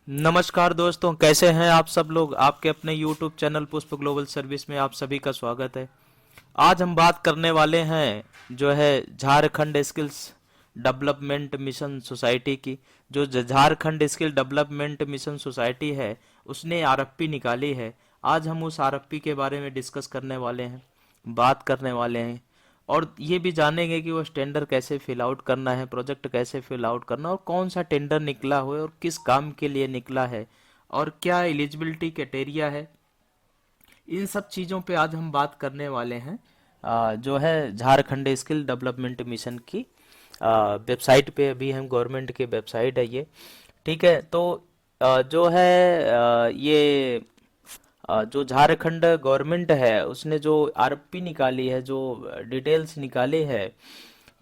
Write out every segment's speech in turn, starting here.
नमस्कार दोस्तों, कैसे हैं आप सब लोग। आपके अपने YouTube चैनल पुष्प ग्लोबल सर्विस में आप सभी का स्वागत है। आज हम बात करने वाले हैं जो है Jharkhand skills development mission society की। जो Jharkhand skill development mission society है उसने आरएफपी निकाली है। आज हम उस आरएफपी के बारे में डिस्कस करने वाले हैं, बात करने वाले हैं और ये भी जानेंगे कि वो टेंडर कैसे फिल आउट करना है, प्रोजेक्ट कैसे फिल आउट करना और कौन सा टेंडर निकला हो और किस काम के लिए निकला है और क्या एलिजिबिलिटी क्राइटेरिया है। इन सब चीज़ों पे आज हम बात करने वाले हैं। जो है झारखंड स्किल डेवलपमेंट मिशन की वेबसाइट पे अभी हम गवर्नमेंट की वेबसाइट है ये। ठीक है, तो जो है ये जो झारखंड गवर्नमेंट है उसने जो आरपी निकाली है, जो डिटेल्स निकाले है,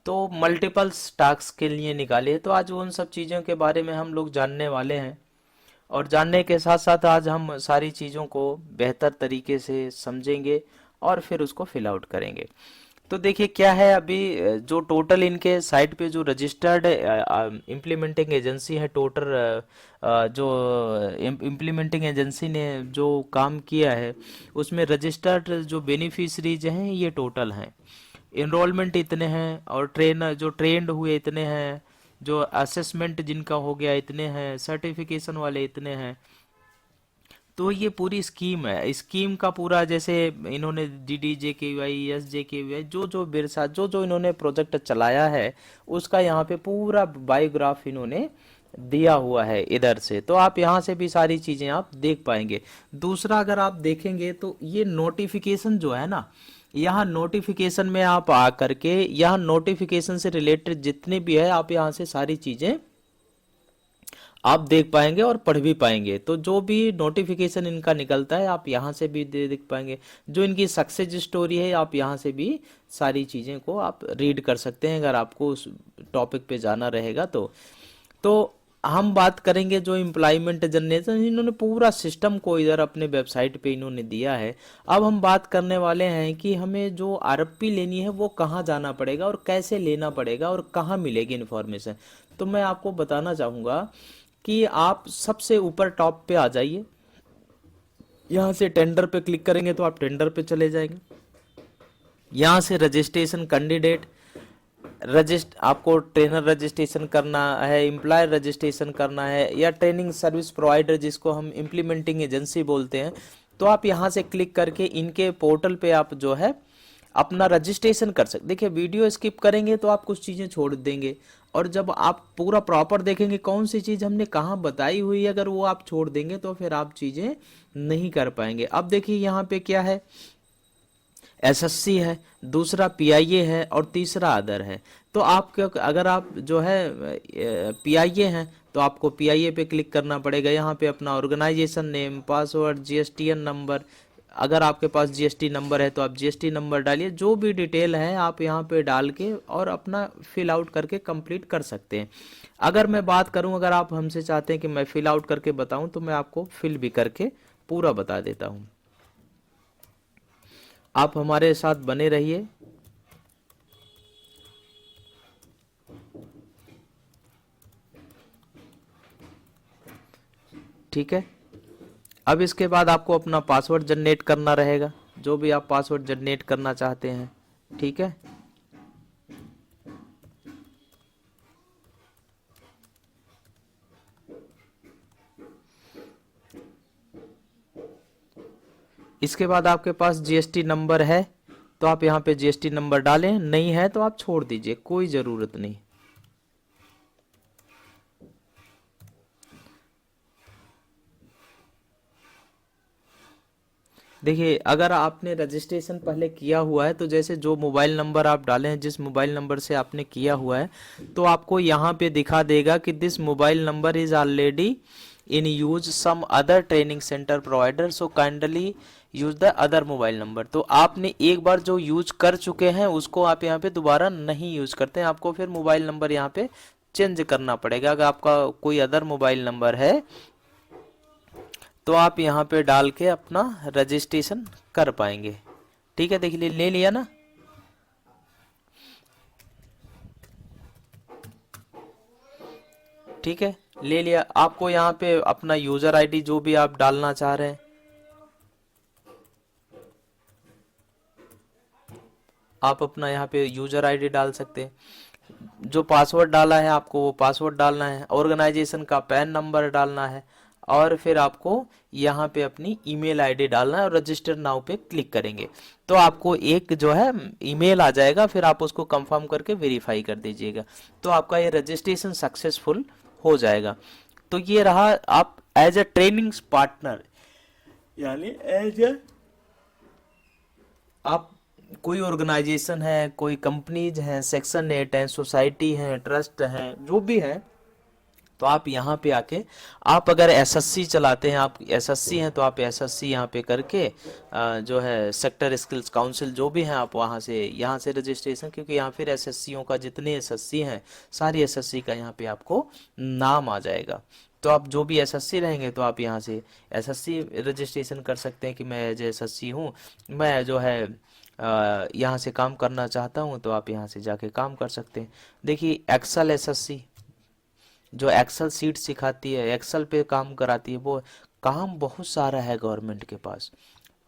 तो मल्टीपल्स टास्क के लिए निकाले है। तो आज उन सब चीज़ों के बारे में हम लोग जानने वाले हैं और जानने के साथ साथ आज हम सारी चीज़ों को बेहतर तरीके से समझेंगे और फिर उसको फिल आउट करेंगे। तो देखिए क्या है अभी जो टोटल इनके साइट पे जो रजिस्टर्ड इम्प्लीमेंटिंग एजेंसी है, टोटल जो इम्प्लीमेंटिंग एजेंसी ने जो काम किया है उसमें रजिस्टर्ड जो बेनिफिशरीज हैं ये टोटल हैं। इनरोलमेंट इतने हैं और जो ट्रेंड हुए इतने हैं, जो असेसमेंट जिनका हो गया इतने हैं, सर्टिफिकेशन वाले इतने हैं। तो ये पूरी स्कीम है, स्कीम का पूरा जैसे इन्होंने DDJKY SJKY जो जो बिरसा जो जो इन्होंने प्रोजेक्ट चलाया है उसका यहाँ पे पूरा बायोग्राफ इन्होंने दिया हुआ है इधर से। तो आप यहाँ से भी सारी चीजें आप देख पाएंगे। दूसरा अगर आप देखेंगे तो ये नोटिफिकेशन जो है ना, यहाँ नोटिफिकेशन में आप आ करके यहाँ नोटिफिकेशन से रिलेटेड जितनी भी है आप यहाँ से सारी चीजें आप देख पाएंगे और पढ़ भी पाएंगे। तो जो भी नोटिफिकेशन इनका निकलता है आप यहाँ से भी देख पाएंगे। जो इनकी सक्सेस स्टोरी है आप यहाँ से भी सारी चीज़ें को आप रीड कर सकते हैं अगर आपको उस टॉपिक पे जाना रहेगा तो हम बात करेंगे जो एम्प्लॉयमेंट जनरेशन, इन्होंने पूरा सिस्टम को इधर अपने वेबसाइट पे इन्होंने दिया है। अब हम बात करने वाले हैं कि हमें जो आरएफपी लेनी है वो कहाँ जाना पड़ेगा और कैसे लेना पड़ेगा और कहाँ मिलेगी इन्फॉर्मेशन। तो मैं आपको बताना चाहूँगा कि आप सबसे ऊपर टॉप पे आ जाइए। यहाँ से टेंडर पे क्लिक करेंगे तो आप टेंडर पे चले जाएंगे। यहाँ से रजिस्ट्रेशन कैंडिडेट आपको ट्रेनर रजिस्ट्रेशन करना है, एम्प्लॉयर रजिस्ट्रेशन करना है या ट्रेनिंग सर्विस प्रोवाइडर जिसको हम इम्प्लीमेंटिंग एजेंसी बोलते हैं, तो आप यहाँ से क्लिक करके इनके पोर्टल पे आप जो है अपना रजिस्ट्रेशन कर सकते। देखिए वीडियो स्किप करेंगे तो आप कुछ चीज़ें छोड़ देंगे और जब आप पूरा प्रॉपर देखेंगे कौन सी चीज़ हमने कहाँ बताई हुई है, अगर वो आप छोड़ देंगे तो फिर आप चीज़ें नहीं कर पाएंगे। अब देखिए यहाँ पे क्या है, एसएससी है, दूसरा पीआईए है और तीसरा अदर है। तो आप अगर आप जो है पीआईए हैं तो आपको पीआईए पे क्लिक करना पड़ेगा। यहाँ पे अपना organisation name, password, GSTN number, अगर आपके पास जीएसटी नंबर है तो आप जीएसटी नंबर डालिए। जो भी डिटेल है आप यहाँ पे डाल के और अपना फिल आउट करके कंप्लीट कर सकते हैं। अगर मैं बात करूँ, अगर आप हमसे चाहते हैं कि मैं फिल आउट करके बताऊँ तो मैं आपको फिल भी करके पूरा बता देता हूँ। आप हमारे साथ बने रहिए। ठीक है, अब इसके बाद आपको अपना पासवर्ड जनरेट करना रहेगा, जो भी आप पासवर्ड जनरेट करना चाहते हैं। ठीक है, इसके बाद आपके पास जीएसटी नंबर है तो आप यहाँ पे जीएसटी नंबर डालें, नहीं है तो आप छोड़ दीजिए, कोई ज़रूरत नहीं। देखिए अगर आपने रजिस्ट्रेशन पहले किया हुआ है तो जैसे जो मोबाइल नंबर आप डालें हैं, जिस मोबाइल नंबर से आपने किया हुआ है, तो आपको यहाँ पे दिखा देगा कि this mobile number is already in use some other training centre provider so kindly use the other mobile number. तो आपने एक बार जो यूज कर चुके हैं उसको आप यहाँ पे दोबारा नहीं यूज करते हैं, आपको फिर मोबाइल नंबर यहाँ पे चेंज करना पड़ेगा। अगर आपका कोई अदर मोबाइल नंबर है तो आप यहाँ पे डाल के अपना रजिस्ट्रेशन कर पाएंगे। ठीक है, देखिए ले लिया ना। ठीक है, ले लिया। आपको यहाँ पे अपना यूजर आईडी जो भी आप डालना चाह रहे हैं आप अपना यहाँ पे यूजर आईडी डाल सकते हैं। जो पासवर्ड डाला है आपको वो पासवर्ड डालना है, ऑर्गेनाइजेशन का पैन नंबर डालना है, और फिर आपको यहाँ पे अपनी ईमेल आईडी डालना है और रजिस्टर नाउ पे क्लिक करेंगे तो आपको एक जो है ईमेल आ जाएगा, फिर आप उसको कंफर्म करके वेरीफाई कर दीजिएगा तो आपका ये रजिस्ट्रेशन सक्सेसफुल हो जाएगा। तो ये रहा, आप एज ए ट्रेनिंग पार्टनर, यानी एज ए आप कोई ऑर्गेनाइजेशन है, कोई कंपनीज हैं, सेक्शन 8 है, सोसाइटी है, ट्रस्ट है, जो भी है, तो आप यहाँ पे आके आप अगर एसएससी चलाते हैं, आप एसएससी हैं तो आप एसएससी यहाँ पे करके जो है सेक्टर स्किल्स काउंसिल जो भी हैं आप वहाँ से यहाँ से रजिस्ट्रेशन, क्योंकि यहाँ फिर एसएससीओं का जितने एसएससी हैं सारी एसएससी का यहाँ पे आपको नाम आ जाएगा। तो आप जो भी एसएससी रहेंगे तो आप यहाँ से एसएससी रजिस्ट्रेशन कर सकते हैं कि मैं एज एसएससी हूँ, मैं जो है यहाँ से काम करना चाहता हूँ, तो आप यहाँ से जाके काम कर सकते हैं। देखिए एक्सेल एसएससी जो एक्सेल सीट सिखाती है, एक्सेल पे काम कराती है, वो काम बहुत सारा है गवर्नमेंट के पास,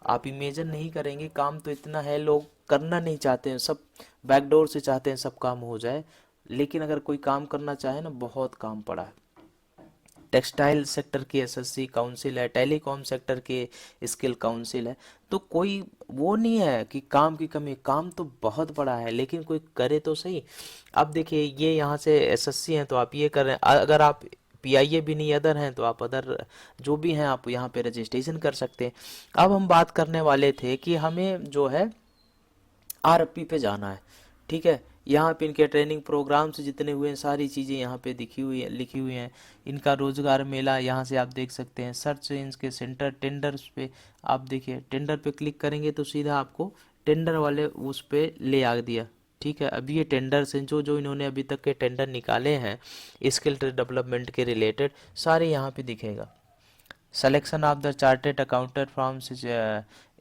आप इमेजिन नहीं करेंगे, काम तो इतना है, लोग करना नहीं चाहते हैं, सब बैकडोर से चाहते हैं सब काम हो जाए, लेकिन अगर कोई काम करना चाहे ना, बहुत काम पड़ा है। टेक्सटाइल सेक्टर की एसएससी काउंसिल है, टेलीकॉम सेक्टर के स्किल काउंसिल है, तो कोई वो नहीं है कि काम की कमी, काम तो बहुत बड़ा है, लेकिन कोई करे तो सही। अब देखिए ये यहाँ से एसएससी हैं तो आप ये कर रहे हैं, अगर आप पीआईए भी नहीं अदर हैं तो आप अदर जो भी हैं आप यहाँ पे रजिस्ट्रेशन कर सकते हैं। अब हम बात करने वाले थे कि हमें जो है आरएफपी पे जाना है, ठीक है, यहाँ पे इनके ट्रेनिंग प्रोग्राम से जितने हुए हैं सारी चीज़ें यहाँ पे दिखी हुई है, लिखी हुई हैं। इनका रोजगार मेला यहाँ से आप देख सकते हैं, सर्च इनके सेंटर टेंडर्स पे आप देखिए, टेंडर पे क्लिक करेंगे तो सीधा आपको टेंडर वाले उस पे ले आ दिया, ठीक है। अभी ये टेंडर से जो जो इन्होंने अभी तक के टेंडर निकाले हैं स्किल डेवलपमेंट के रिलेटेड सारे यहाँ पे दिखेगा। Selection of the chartered accountant from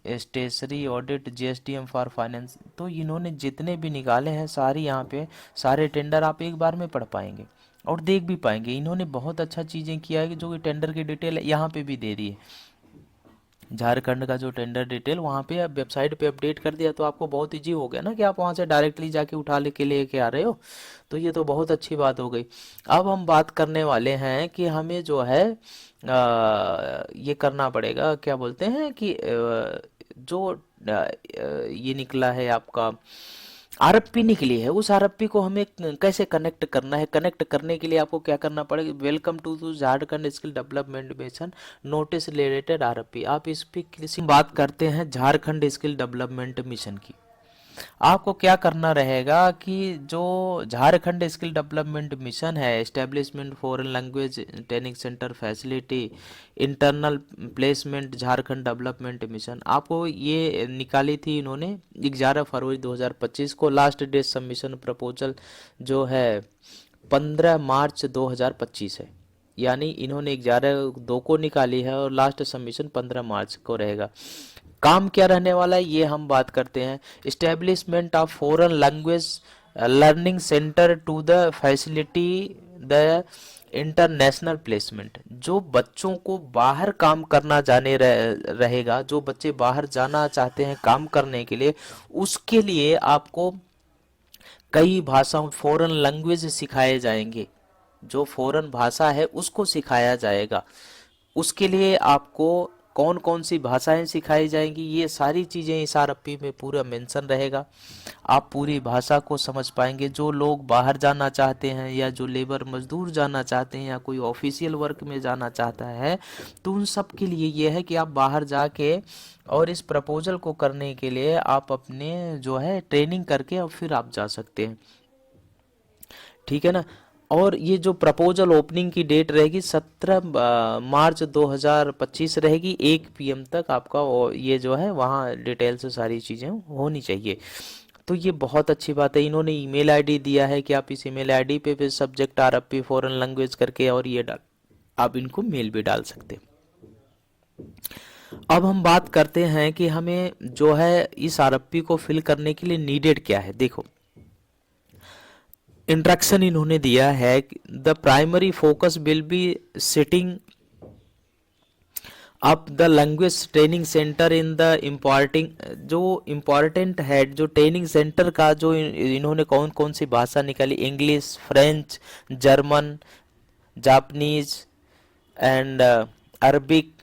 stationery audit GSTM for finance, तो इन्होंने जितने भी निकाले हैं सारी यहाँ पे सारे टेंडर आप एक बार में पढ़ पाएंगे और देख भी पाएंगे। इन्होंने बहुत अच्छा चीज़ें किया है कि जो कि टेंडर की डिटेल यहाँ पे भी दे दी है, झारखंड का जो टेंडर डिटेल वहाँ पे वेबसाइट पे अपडेट कर दिया, तो आपको बहुत ईजी हो गया ना कि आप वहाँ से डायरेक्टली जाके उठा लेके आ रहे हो, तो ये तो बहुत अच्छी बात हो गई। अब हम बात करने वाले हैं कि हमें जो है ये करना पड़ेगा, क्या बोलते हैं कि जो ये निकला है आपका आरएफपी निकली है, उस आरएफपी को हमें कैसे कनेक्ट करना है। कनेक्ट करने के लिए आपको क्या करना पड़ेगा, welcome to Jharkhand skill development mission notice related RFP, आप इस पे किसी बात करते हैं झारखंड स्किल डेवलपमेंट मिशन की। आपको क्या करना रहेगा कि जो झारखंड स्किल डेवलपमेंट मिशन है, establishment foreign language training centre facility internal placement Jharkhand development mission, आपको ये निकाली थी इन्होंने 11 फरवरी 2025 को। लास्ट डेट सबमिशन प्रपोजल जो है 15 मार्च 2025 है, यानी इन्होंने 11/2 को निकाली है और लास्ट सबमिशन 15 मार्च को रहेगा। काम क्या रहने वाला है ये हम बात करते हैं। Establishment of foreign language learning centre to the facility the international placement, जो बच्चों को बाहर काम करना जाने रहेगा, जो बच्चे बाहर जाना चाहते हैं काम करने के लिए, उसके लिए आपको कई भाषाओं फॉरेन लैंग्वेज सिखाए जाएंगे, जो फॉरेन भाषा है उसको सिखाया जाएगा। उसके लिए आपको कौन कौन सी भाषाएं सिखाई जाएंगी ये सारी चीज़ें इस आरएफपी में पूरा मेंशन रहेगा, आप पूरी भाषा को समझ पाएंगे। जो लोग बाहर जाना चाहते हैं या जो लेबर मजदूर जाना चाहते हैं या कोई ऑफिशियल वर्क में जाना चाहता है, तो उन सब के लिए ये है कि आप बाहर जाके और इस प्रपोजल को करने के लिए आप अपने जो है ट्रेनिंग करके और फिर आप जा सकते हैं, ठीक है ना। और ये जो प्रपोजल ओपनिंग की डेट रहेगी 17 मार्च 2025 रहेगी, 1 PM तक आपका ये जो है वहाँ डिटेल से सारी चीज़ें होनी चाहिए। तो ये बहुत अच्छी बात है, इन्होंने ईमेल आईडी दिया है कि आप इस ईमेल आईडी पे भी सब्जेक्ट आरएफपी फॉरेन लैंग्वेज करके और ये डाल आप इनको मेल भी डाल सकते हैं। अब हम बात करते हैं कि हमें जो है इस आरएफपी को फिल करने के लिए नीडेड क्या है। देखो इंट्रक्शन इन्होंने दिया है, the primary focus will be sitting up the language training centre in the importing, जो इम्पॉर्टेंट है जो ट्रेनिंग सेंटर का जो इन्होंने कौन कौन सी भाषा निकाली, English, French, German, Japanese and Arabic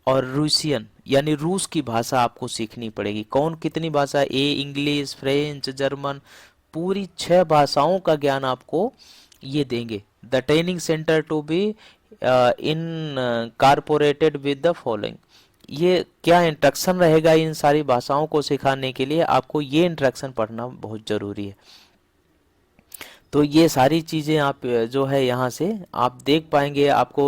और रूसियन, यानी रूस की भाषा आपको सीखनी पड़ेगी। कौन कितनी भाषा, इंग्लिश, फ्रेंच, जर्मन, पूरी 6 भाषाओं का ज्ञान आपको ये देंगे। The training centre to be incorporated with the following, ये क्या इंस्ट्रक्शन रहेगा इन सारी भाषाओं को सिखाने के लिए, आपको ये इंस्ट्रक्शन पढ़ना बहुत जरूरी है। तो ये सारी चीज़ें आप जो है यहाँ से आप देख पाएंगे। आपको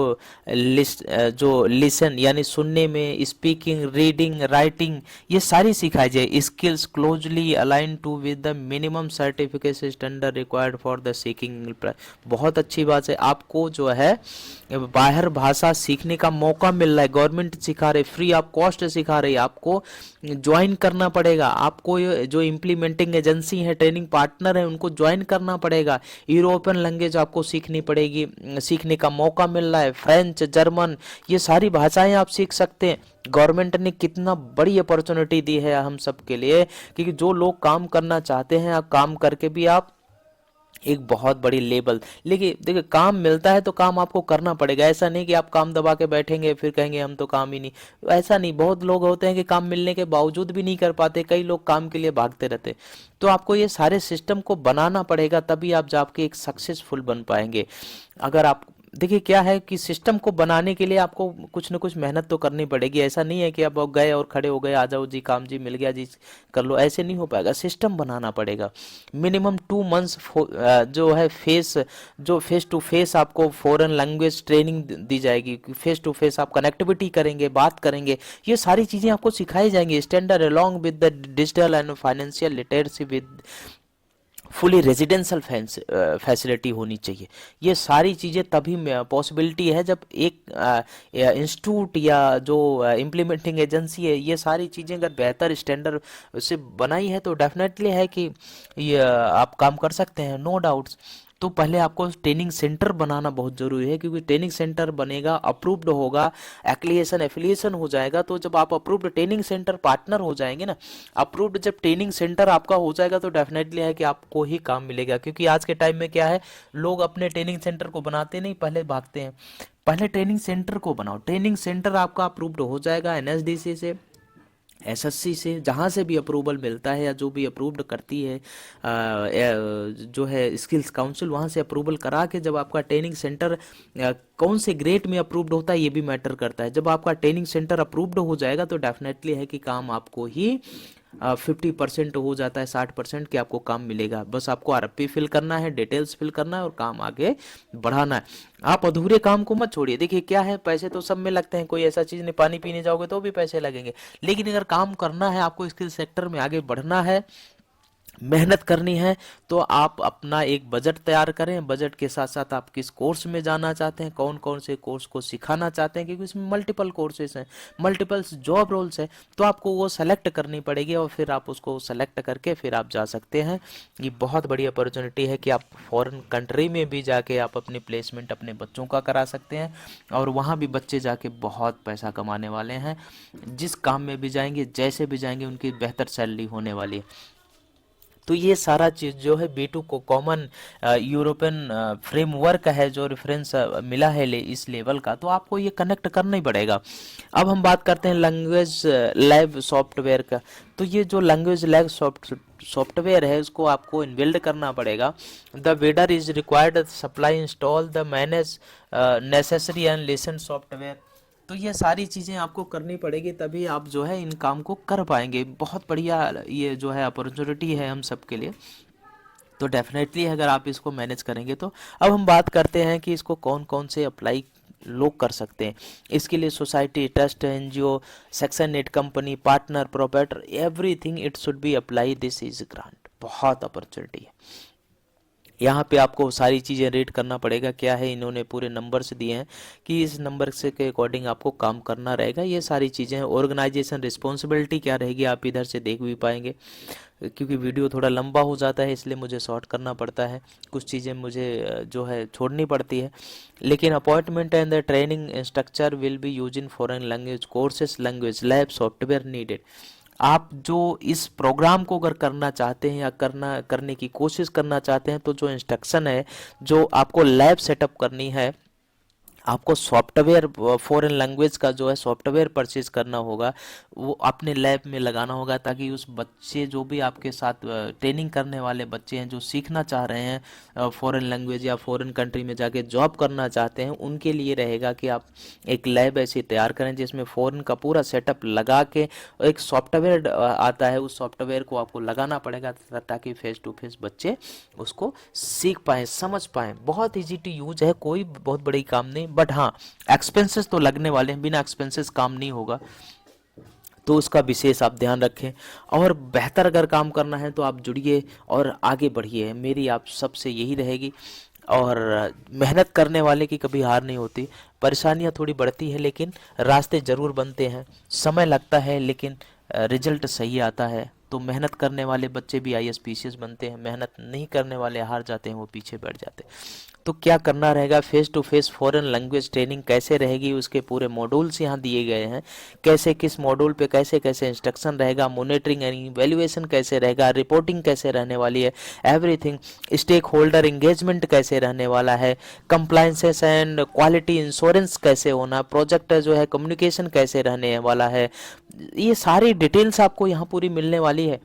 जो लिसन यानी सुनने में, स्पीकिंग, रीडिंग, राइटिंग, ये सारी सिखाई जाए। Skills closely align to with the minimum certification standard required for the seeking. बहुत अच्छी बात है, आपको जो है बाहर भाषा सीखने का मौका मिल रहा है, गवर्नमेंट सिखा रहे, फ्री ऑफ कॉस्ट सिखा रही है। आपको ज्वाइन करना पड़ेगा, आपको जो इम्प्लीमेंटिंग एजेंसी है, ट्रेनिंग पार्टनर है, उनको ज्वाइन करना पड़ेगा। यूरोपियन लैंग्वेज आपको सीखनी पड़ेगी, सीखने का मौका मिल रहा है। फ्रेंच, जर्मन, ये सारी भाषाएं आप सीख सकते हैं। गवर्नमेंट ने कितना बड़ी अपॉर्चुनिटी दी है हम सब के लिए, क्योंकि जो लोग काम करना चाहते हैं, आप काम करके भी आप एक बहुत बड़ी लेवल, लेकिन देखिए काम मिलता है तो काम आपको करना पड़ेगा। ऐसा नहीं कि आप काम दबा के बैठेंगे फिर कहेंगे हम तो काम ही नहीं, ऐसा नहीं। बहुत लोग होते हैं कि काम मिलने के बावजूद भी नहीं कर पाते, कई लोग काम के लिए भागते रहते। तो आपको ये सारे सिस्टम को बनाना पड़ेगा, तभी आप जाके एक सक्सेसफुल बन पाएंगे। अगर आप देखिए क्या है कि सिस्टम को बनाने के लिए आपको कुछ न कुछ मेहनत तो करनी पड़ेगी। ऐसा नहीं है कि आप गए और खड़े हो गए, आ जाओ जी काम जी मिल गया जी कर लो, ऐसे नहीं हो पाएगा। सिस्टम बनाना पड़ेगा। मिनिमम 2 मंथ्स जो है फेस टू फेस आपको फॉरेन लैंग्वेज ट्रेनिंग दी जाएगी। फेस टू फेस आप कनेक्टिविटी करेंगे, बात करेंगे, ये सारी चीज़ें आपको सिखाई जाएंगी। Standard along with the digital and financial literacy with fully residential facility होनी चाहिए। ये सारी चीज़ें तभी पॉसिबिलिटी है जब एक इंस्टीट्यूट या जो इम्प्लीमेंटिंग एजेंसी है, ये सारी चीज़ें अगर बेहतर स्टैंडर्ड से बनाई है तो डेफिनेटली है कि ये आप काम कर सकते हैं, नो डाउट्स। तो पहले आपको ट्रेनिंग सेंटर बनाना बहुत जरूरी है, क्योंकि ट्रेनिंग सेंटर बनेगा, अप्रूव्ड होगा, एफिलिएशन हो जाएगा। तो जब आप अप्रूव्ड ट्रेनिंग सेंटर पार्टनर हो जाएंगे ना, अप्रूव्ड जब ट्रेनिंग सेंटर आपका हो जाएगा तो डेफिनेटली है कि आपको ही काम मिलेगा। क्योंकि आज के टाइम में क्या है, लोग अपने ट्रेनिंग सेंटर को बनाते नहीं, पहले भागते हैं। पहले ट्रेनिंग सेंटर को बनाओ। ट्रेनिंग सेंटर आपका अप्रूव्ड हो जाएगा एनएसडीसी से, एसएससी से, जहाँ से भी अप्रूवल मिलता है या जो भी अप्रूव्ड करती है जो है स्किल्स काउंसिल, वहाँ से अप्रूवल करा के जब आपका ट्रेनिंग सेंटर कौन से ग्रेड में अप्रूव्ड होता है ये भी मैटर करता है। जब आपका ट्रेनिंग सेंटर अप्रूव्ड हो जाएगा तो डेफिनेटली है कि काम आपको ही 50% हो जाता है, 60% कि आपको काम मिलेगा। बस आपको आरएफपी फिल करना है, डिटेल्स फिल करना है और काम आगे बढ़ाना है। आप अधूरे काम को मत छोड़िए। देखिए क्या है, पैसे तो सब में लगते हैं, कोई ऐसा चीज़ नहीं, पानी पीने जाओगे तो भी पैसे लगेंगे, लेकिन अगर काम करना है, आपको स्किल सेक्टर में आगे बढ़ना है, मेहनत करनी है, तो आप अपना एक बजट तैयार करें। बजट के साथ साथ आप किस कोर्स में जाना चाहते हैं, कौन कौन से कोर्स को सिखाना चाहते हैं, क्योंकि इसमें मल्टीपल कोर्सेज हैं, मल्टीपल जॉब रोल्स हैं। तो आपको वो सेलेक्ट करनी पड़ेगी और फिर आप उसको सेलेक्ट करके फिर आप जा सकते हैं। ये बहुत बड़ी अपॉर्चुनिटी है कि आप फॉरेन कंट्री में भी जाके आप अपनी प्लेसमेंट अपने बच्चों का करा सकते हैं, और वहाँ भी बच्चे जाके बहुत पैसा कमाने वाले हैं। जिस काम में भी जाएंगे, जैसे भी जाएंगे, उनकी बेहतर सैलरी होने वाली है। तो ये सारा चीज़ जो है B2 को कॉमन यूरोपियन फ्रेमवर्क है, जो रेफरेंस मिला है इस लेवल का, तो आपको ये कनेक्ट करना ही पड़ेगा। अब हम बात करते हैं लैंग्वेज लैब सॉफ्टवेयर का। तो ये जो लैंग्वेज लैब सॉफ्टवेयर है उसको आपको इनबिल्ड करना पड़ेगा। The vendor is required supply install the manage necessary and licence software. तो ये सारी चीज़ें आपको करनी पड़ेगी, तभी आप जो है इन काम को कर पाएंगे। बहुत बढ़िया ये जो है अपॉर्चुनिटी है हम सब के लिए, तो डेफिनेटली अगर आप इसको मैनेज करेंगे तो। अब हम बात करते हैं कि इसको कौन कौन से अप्लाई लोग कर सकते हैं। इसके लिए society, trust, NGO, section 8 company, partner, proprietor, everything it should be apply, this is grant. बहुत अपॉर्चुनिटी है। यहाँ पे आपको सारी चीज़ें रीड करना पड़ेगा। क्या है, इन्होंने पूरे नंबर्स दिए हैं कि इस नंबर से के अकॉर्डिंग आपको काम करना रहेगा। ये सारी चीज़ें हैं। ऑर्गेनाइजेशन रिस्पॉन्सिबिलिटी क्या रहेगी आप इधर से देख भी पाएंगे, क्योंकि वीडियो थोड़ा लंबा हो जाता है इसलिए मुझे शॉर्ट करना पड़ता है, कुछ चीज़ें मुझे जो है छोड़नी पड़ती है। लेकिन appointment and the training structure will be use in foreign language courses, language lab, software needed. आप जो इस प्रोग्राम को अगर करना चाहते हैं या करने की कोशिश करना चाहते हैं, तो जो इंस्ट्रक्शन है, जो आपको लैब सेटअप करनी है, आपको सॉफ्टवेयर फॉरेन लैंग्वेज का जो है सॉफ्टवेयर परचेज करना होगा, वो अपने लैब में लगाना होगा, ताकि उस बच्चे जो भी आपके साथ ट्रेनिंग करने वाले बच्चे हैं जो सीखना चाह रहे हैं फॉरेन लैंग्वेज या फॉरेन कंट्री में जाके जॉब करना चाहते हैं, उनके लिए रहेगा कि आप एक लैब ऐसी तैयार करें जिसमें फॉरेन का पूरा सेटअप लगा के एक सॉफ्टवेयर आता है, उस सॉफ्टवेयर को आपको लगाना पड़ेगा ताकि फेस टू फेस बच्चे उसको सीख पाएँ, समझ पाएँ। बहुत ईजी टू यूज है, कोई बहुत बड़ी काम नहीं, बट हाँ एक्सपेंसेस तो लगने वाले हैं, बिना एक्सपेंसेस काम नहीं होगा, तो उसका विशेष आप ध्यान रखें। और बेहतर अगर काम करना है तो आप जुड़िए और आगे बढ़िए, मेरी आप सबसे यही रहेगी। और मेहनत करने वाले की कभी हार नहीं होती, परेशानियां थोड़ी बढ़ती है लेकिन रास्ते ज़रूर बनते हैं, समय लगता है लेकिन रिजल्ट सही आता है। तो मेहनत करने वाले बच्चे भी आईएएस पीसीएस बनते हैं, मेहनत नहीं करने वाले हार जाते हैं, वो पीछे बैठ जाते हैं। तो क्या करना रहेगा, face to face foreign language training कैसे रहेगी, उसके पूरे मॉड्यूल्स यहाँ दिए गए हैं, कैसे किस मॉड्यूल पे कैसे कैसे इंस्ट्रक्शन रहेगा, मॉनिटरिंग एंड इवैल्यूएशन कैसे रहेगा, रिपोर्टिंग कैसे रहने वाली है, एवरीथिंग, स्टेक होल्डर एंगेजमेंट कैसे रहने वाला है, कंप्लायंसेस एंड क्वालिटी इंश्योरेंस कैसे होना, प्रोजेक्ट जो है कम्युनिकेशन कैसे रहने वाला है, ये सारी डिटेल्स आपको यहाँ पूरी मिलने वाली है।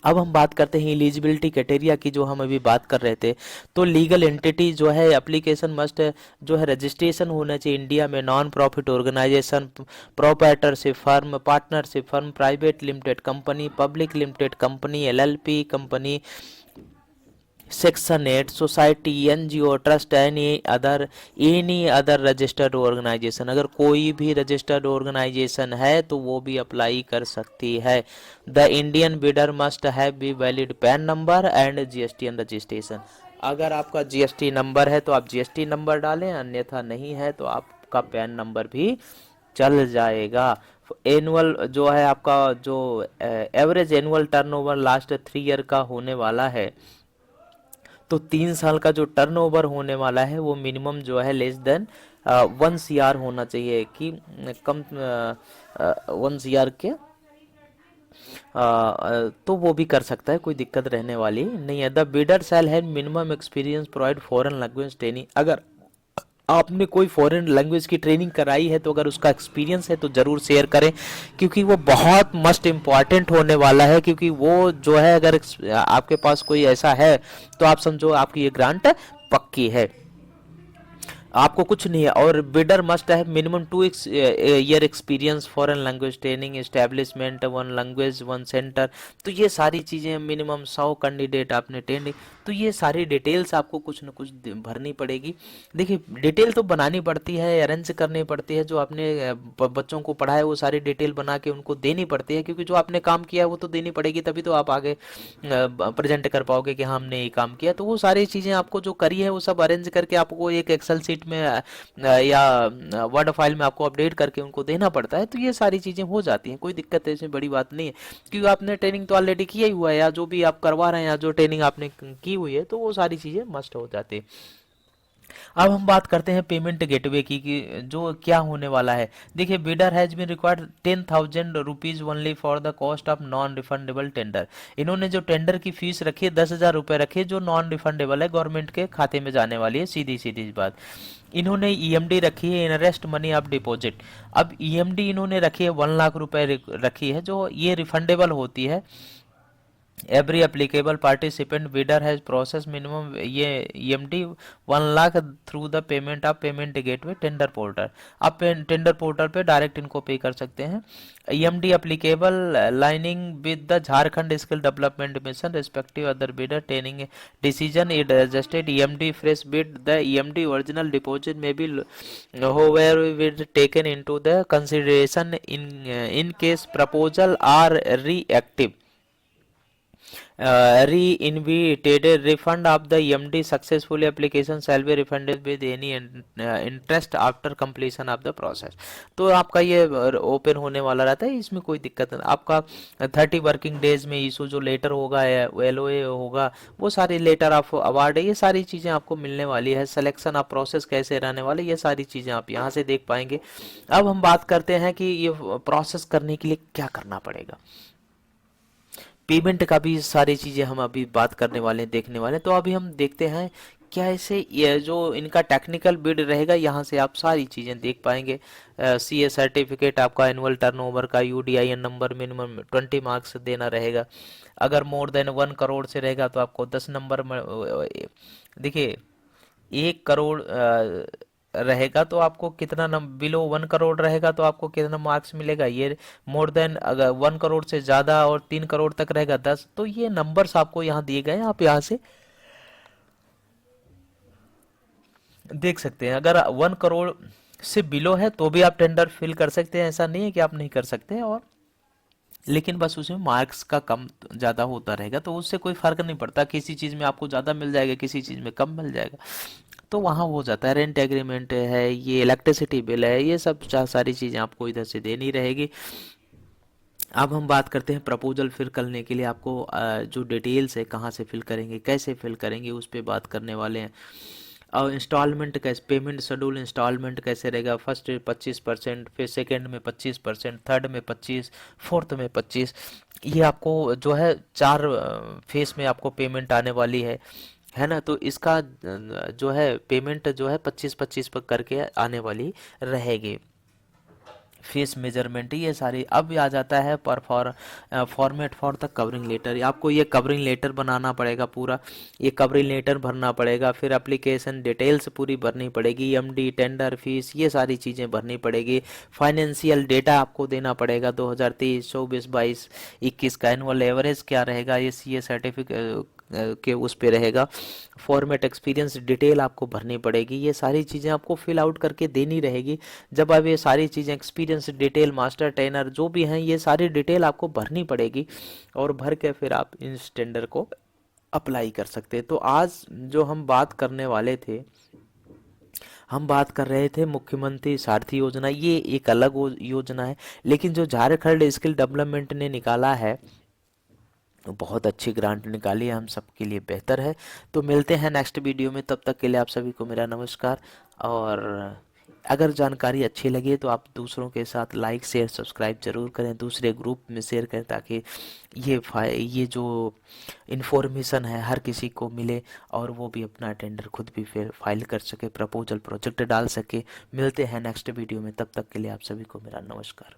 अब हम बात करते हैं एलिजिबिलिटी क्राइटेरिया की, जो हम अभी बात कर रहे थे। तो लीगल एंटिटी जो है, एप्लीकेशन मस्ट जो है रजिस्ट्रेशन होना चाहिए इंडिया में, non profit organisation, proprietorship firm, partnership firm, private limited company, public limited company, LLP company, section 8 society, NGO, trust, any other registered organisation. अगर कोई भी रजिस्टर्ड ऑर्गेनाइजेशन है तो वो भी अप्लाई कर सकती है। The Indian bidder must have be valid pan number and GSTN registration. अगर आपका जीएसटी नंबर है तो आप जीएसटी नंबर डालें, अन्यथा नहीं है तो आपका पैन नंबर भी चल जाएगा। एनुअल जो है आपका, जो average annual turnover last 3 year का होने वाला है, तो 3 साल का जो टर्नओवर होने वाला है वो मिनिमम जो है लेस देन 1 CR होना चाहिए, कि कम 1 CR के तो वो भी कर सकता है, कोई दिक्कत रहने वाली नहीं है। The bidder shall have minimum experience provide foreign language training. अगर आपने कोई फॉरेन लैंग्वेज की ट्रेनिंग कराई है तो अगर उसका एक्सपीरियंस है तो ज़रूर शेयर करें, क्योंकि वो बहुत मस्ट इम्पॉर्टेंट होने वाला है। क्योंकि वो जो है, अगर आपके पास कोई ऐसा है तो आप समझो आपकी ये ग्रांट पक्की है, आपको कुछ नहीं है। और बिडर मस्ट है minimum 2 year experience, foreign language training establishment, 1 language 1 centre. तो ये सारी चीज़ें, मिनिमम 100 कैंडिडेट आपने ट्रेनिंग, तो ये सारी डिटेल्स आपको कुछ न कुछ भरनी पड़ेगी। देखिए डिटेल तो बनानी पड़ती है, अरेंज करनी पड़ती है, जो आपने बच्चों को पढ़ा है वो सारी डिटेल बना के उनको देनी पड़ती है, क्योंकि जो आपने काम किया है वो तो देनी पड़ेगी, तभी तो आप आगे प्रेजेंट कर पाओगे कि हाँ हमने ये काम किया। तो वो सारी चीज़ें आपको जो करी है वो सब अरेंज करके आपको एक एक्सेल शीट में या वर्ड फाइल में आपको अपडेट करके उनको देना पड़ता है। तो ये सारी चीज़ें हो जाती हैं, कोई दिक्कत ऐसी बड़ी बात नहीं है, क्योंकि आपने ट्रेनिंग तो ऑलरेडी किया ही हुआ है, या जो भी आप करवा रहे हैं या जो ट्रेनिंग आपने की हुई है, तो वो सारी चीज़ें मस्ट हो जाती है। अब हम बात करते हैं पेमेंट गेटवे की, कि जो क्या होने वाला है। देखिए bidder has been required 10,000 rupees only for the cost of non refundable tender. इन्होंने जो टेंडर की फीस रखी है 10,000 रुपये रखी है, जो नॉन रिफंडेबल है, गवर्नमेंट के खाते में जाने वाली है, सीधी सीधी बात। इन्होंने ईएमडी रखी है, इंटरेस्ट मनी ऑफ डिपॉजिट। अब ईएमडी इन्होंने रखी है 1 लाख रुपए रखी है, जो ये रिफंडेबल होती है। Every applicable participant bidder has process minimum ये EMD 1 lakh through the payment of payment gateway tender portal. आप टेंडर पोर्टल पे डायरेक्ट इनको पे कर सकते हैं। EMD applicable lining with the Jharkhand skill development mission respective other bidder training decision it adjusted EMD fresh bid the EMD original deposit may be however with taken into the consideration in case proposal are reactive reinvitated refund of the EMD successfully application shall be refunded with any interest after completion of the process। तो आपका ये open होने वाला रहता है, इसमें कोई दिक्कत नहीं। आपका 30 वर्किंग डेज में इशू जो लेटर होगा या LOA होगा, वो सारी लेटर ऑफ अवार्ड है, ये सारी चीज़ें आपको मिलने वाली है। सिलेक्शन ऑफ प्रोसेस कैसे रहने वाले, ये सारी चीज़ें आप यहाँ से देख पाएंगे। अब हम बात करते हैं कि ये प्रोसेस करने के लिए क्या करना पड़ेगा। पेमेंट का भी सारी चीज़ें हम अभी बात करने वाले हैं, देखने वाले हैं। तो अभी हम देखते हैं क्या ऐसे ये जो इनका टेक्निकल बिड रहेगा, यहाँ से आप सारी चीज़ें देख पाएंगे। CA सर्टिफिकेट, आपका एनुअल टर्नओवर का UDIN नंबर, मिनिमम 20 मार्क्स देना रहेगा। अगर मोर देन 1 करोड़ से रहेगा तो आपको 10 नंबर देखिए 1 करोड़ रहेगा तो आपको कितना बिलो 1 करोड़ रहेगा तो आपको कितना मार्क्स मिलेगा। ये मोर देन अगर 1 करोड़ से ज़्यादा और 3 करोड़ तक रहेगा 10। तो ये नंबर्स आपको यहाँ दिए गए हैं, आप यहाँ से देख सकते हैं। अगर 1 करोड़ से बिलो है तो भी आप टेंडर फिल कर सकते हैं, ऐसा नहीं है कि आप नहीं कर सकते। और लेकिन बस उसमें मार्क्स का कम ज़्यादा होता रहेगा, तो उससे कोई फर्क नहीं पड़ता। किसी चीज़ में आपको ज़्यादा मिल जाएगा, किसी चीज़ में कम मिल जाएगा, तो वहाँ हो जाता है। रेंट एग्रीमेंट है, ये इलेक्ट्रिसिटी बिल है, ये सब सारी चीज़ें आपको इधर से देनी रहेगी। अब हम बात करते हैं प्रपोजल फिल करने के लिए आपको जो डिटेल्स है, कहाँ से फिल करेंगे, कैसे फिल करेंगे, उस पर बात करने वाले हैं। और इंस्टॉलमेंट कैसे, पेमेंट शेड्यूल इंस्टॉलमेंट कैसे रहेगा। फर्स्ट 25%, फिर सेकेंड में 25%, थर्ड में 25, फोर्थ में 25। ये आपको जो है 4 फेस में आपको पेमेंट आने वाली है ना। तो इसका जो है पेमेंट जो है 25-25 पर करके आने वाली रहेगी। फेस मेजरमेंट, ये सारी। अब आ जाता है पर format for the covering letter. आपको ये कवरिंग लेटर बनाना पड़ेगा पूरा, ये कवरिंग लेटर भरना पड़ेगा। फिर एप्लीकेशन डिटेल्स पूरी भरनी पड़ेगी, MD, टेंडर फीस, ये सारी चीज़ें भरनी पड़ेगी। फाइनेंशियल डेटा आपको देना पड़ेगा 2023, 24, 22, 21 का एनुअल एवरेज क्या रहेगा, ये CA सर्टिफिकेट के उस पे रहेगा। फॉर्मेट एक्सपीरियंस डिटेल आपको भरनी पड़ेगी, ये सारी चीज़ें आपको फिल आउट करके देनी रहेगी। जब आप ये सारी चीज़ें एक्सपीरियंस डिटेल, मास्टर ट्रेनर जो भी हैं, ये सारी डिटेल आपको भरनी पड़ेगी और भर के फिर आप इस टेंडर को अप्लाई कर सकते हैं। तो आज जो हम बात करने वाले थे, हम बात कर रहे थे मुख्यमंत्री सारथी योजना। ये एक अलग योजना है, लेकिन जो झारखंड स्किल डेवलपमेंट ने निकाला है, तो बहुत अच्छी ग्रांट निकाली है, हम सबके लिए बेहतर है। तो मिलते हैं नेक्स्ट वीडियो में, तब तक के लिए आप सभी को मेरा नमस्कार। और अगर जानकारी अच्छी लगी तो आप दूसरों के साथ लाइक, शेयर, सब्सक्राइब जरूर करें, दूसरे ग्रुप में शेयर करें, ताकि ये जो इन्फॉर्मेशन है हर किसी को मिले और वो भी अपना टेंडर खुद भी फिर फाइल कर सके, प्रपोजल प्रोजेक्ट डाल सके। मिलते हैं नेक्स्ट वीडियो में, तब तक के लिए आप सभी को मेरा नमस्कार।